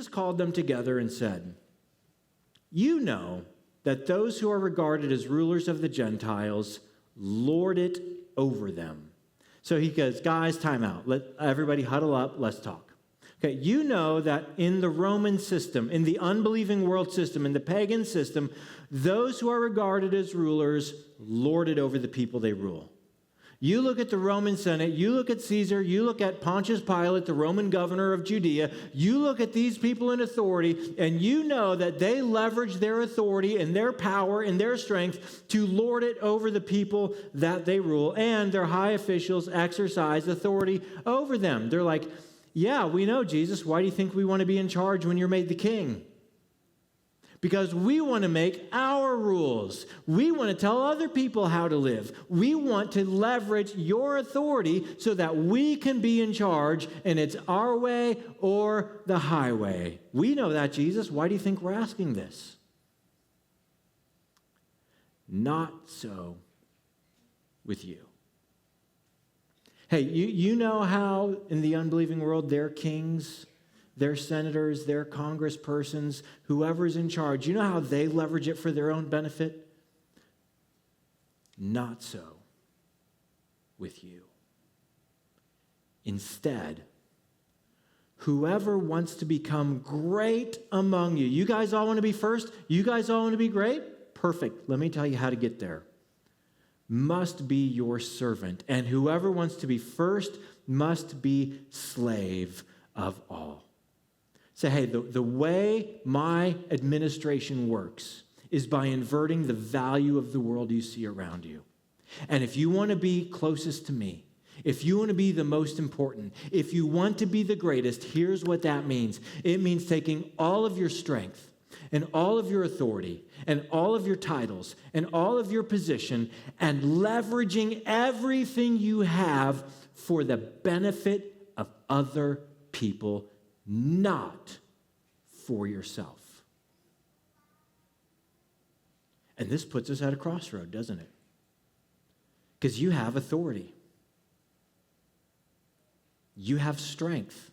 Jesus called them together and said, "You know that those who are regarded as rulers of the Gentiles lord it over them." So he goes, guys, time out. Let everybody huddle up. Let's talk. Okay, you know that in the Roman system, in the unbelieving world system, in the pagan system, those who are regarded as rulers lord it over the people they rule. You look at the Roman Senate, you look at Caesar, you look at Pontius Pilate, the Roman governor of Judea, you look at these people in authority, and you know that they leverage their authority and their power and their strength to lord it over the people that they rule, and their high officials exercise authority over them. They're like, yeah, we know, Jesus. Why do you think we want to be in charge when you're made the king? Because we want to make our rules. We want to tell other people how to live. We want to leverage your authority so that we can be in charge, and it's our way or the highway. We know that, Jesus. Why do you think we're asking this? Not so with you. Hey, you know how in the unbelieving world their kings, their senators, their congresspersons, whoever's in charge, you know how they leverage it for their own benefit? Not so with you. Instead, whoever wants to become great among you, you guys all want to be first? You guys all want to be great? Perfect. Let me tell you how to get there. Must be your servant, and whoever wants to be first must be slave of all. Say, hey, the way my administration works is by inverting the value of the world you see around you. And if you want to be closest to me, if you want to be the most important, if you want to be the greatest, here's what that means. It means taking all of your strength and all of your authority and all of your titles and all of your position and leveraging everything you have for the benefit of other people, not for yourself. And this puts us at a crossroad, doesn't it? Because you have authority. You have strength.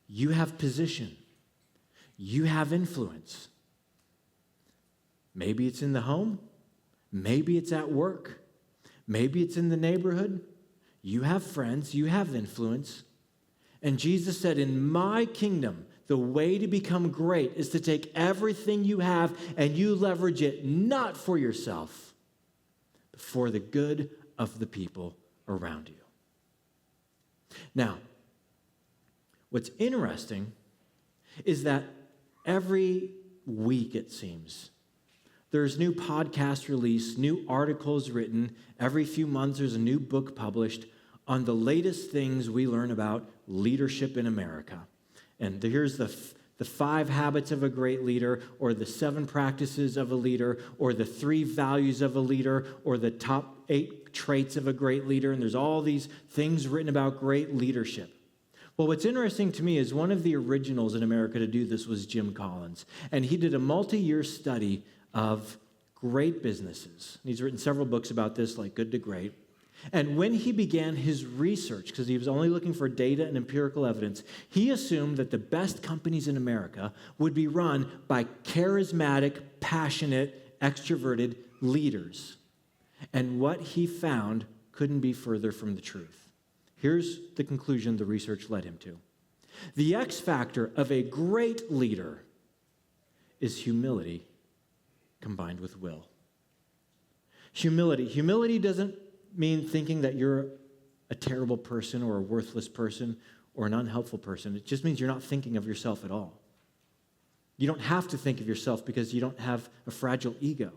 You have position. You have influence. Maybe it's in the home. Maybe it's at work. Maybe it's in the neighborhood. You have friends. You have influence. And Jesus said, in my kingdom, the way to become great is to take everything you have and you leverage it not for yourself, but for the good of the people around you. Now, what's interesting is that every week, it seems, there's new podcasts released, new articles written. Every few months, there's a new book published on the latest things we learn about leadership in America. And here's the 5 habits of a great leader, or the 7 practices of a leader, or the 3 values of a leader, or the top 8 traits of a great leader. And there's all these things written about great leadership. Well, what's interesting to me is one of the originals in America to do this was Jim Collins. And he did a multi-year study of great businesses. He's written several books about this, like Good to Great. And when he began his research, because he was only looking for data and empirical evidence, he assumed that the best companies in America would be run by charismatic, passionate, extroverted leaders. And what he found couldn't be further from the truth. Here's the conclusion the research led him to. The X factor of a great leader is humility combined with will. Humility. Humility doesn't mean thinking that you're a terrible person or a worthless person or an unhelpful person. It just means you're not thinking of yourself at all. You don't have to think of yourself because you don't have a fragile ego.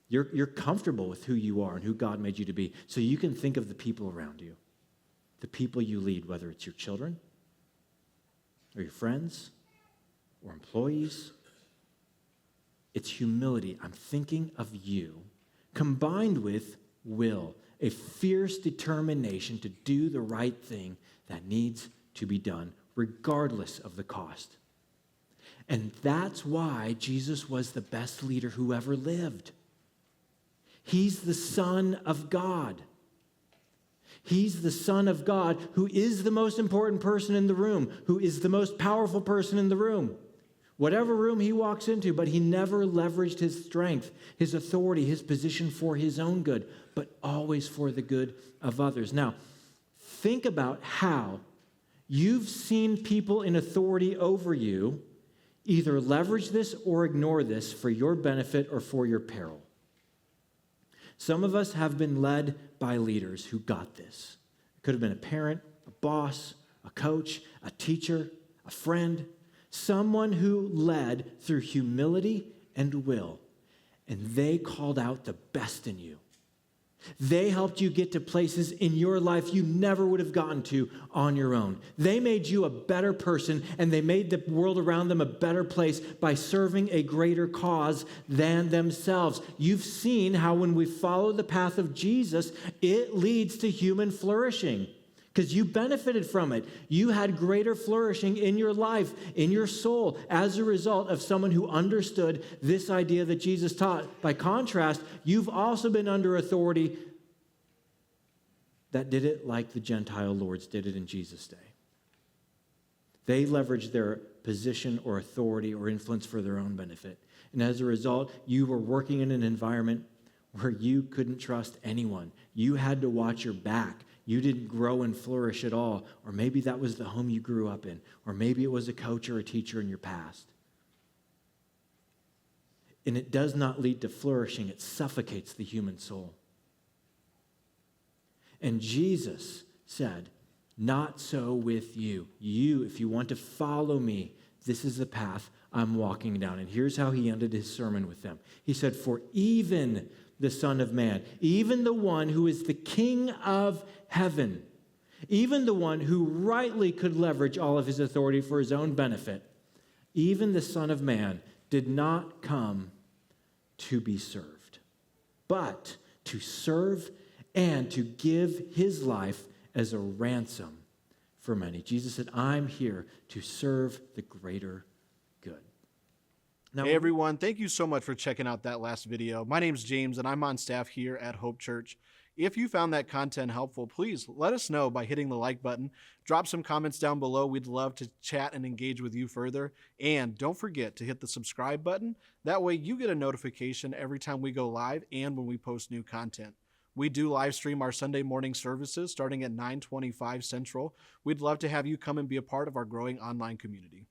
You're comfortable with who you are and who God made you to be, so you can think of the people around you, the people you lead, whether it's your children or your friends or employees. It's humility. I'm thinking of you, combined with will, a fierce determination to do the right thing that needs to be done, regardless of the cost. And that's why Jesus was the best leader who ever lived. He's the Son of God. He's the Son of God, who is the most important person in the room, who is the most powerful person in the room. Whatever room he walks into, but he never leveraged his strength, his authority, his position for his own good, but always for the good of others. Now, think about how you've seen people in authority over you either leverage this or ignore this for your benefit or for your peril. Some of us have been led by leaders who got this. It could have been a parent, a boss, a coach, a teacher, a friend, someone who led through humility and will, and they called out the best in you. They helped you get to places in your life you never would have gotten to on your own. They made you a better person, and they made the world around them a better place by serving a greater cause than themselves. You've seen how when we follow the path of Jesus, it leads to human flourishing because you benefited from it. You had greater flourishing in your life, in your soul, as a result of someone who understood this idea that Jesus taught. By contrast, you've also been under authority that did it like the Gentile lords did it in Jesus' day. They leveraged their position or authority or influence for their own benefit. And as a result, you were working in an environment where you couldn't trust anyone. You had to watch your back. You didn't grow and flourish at all. Or maybe that was the home you grew up in. Or maybe it was a coach or a teacher in your past. And it does not lead to flourishing. It suffocates the human soul. And Jesus said, not so with you. You, if you want to follow me, this is the path I'm walking down. And here's how he ended his sermon with them. He said, for even the Son of Man, even the one who is the King of heaven, even the one who rightly could leverage all of his authority for his own benefit, even the Son of Man did not come to be served, but to serve and to give his life as a ransom for many. Jesus said, I'm here to serve the greater good. Now, hey everyone, thank you so much for checking out that last video. My name's James and I'm on staff here at Hope Church. If you found that content helpful, please let us know by hitting the like button. Drop some comments down below. We'd love to chat and engage with you further. And don't forget to hit the subscribe button. That way you get a notification every time we go live and when we post new content. We do live stream our Sunday morning services starting at 9:25 Central. We'd love to have you come and be a part of our growing online community.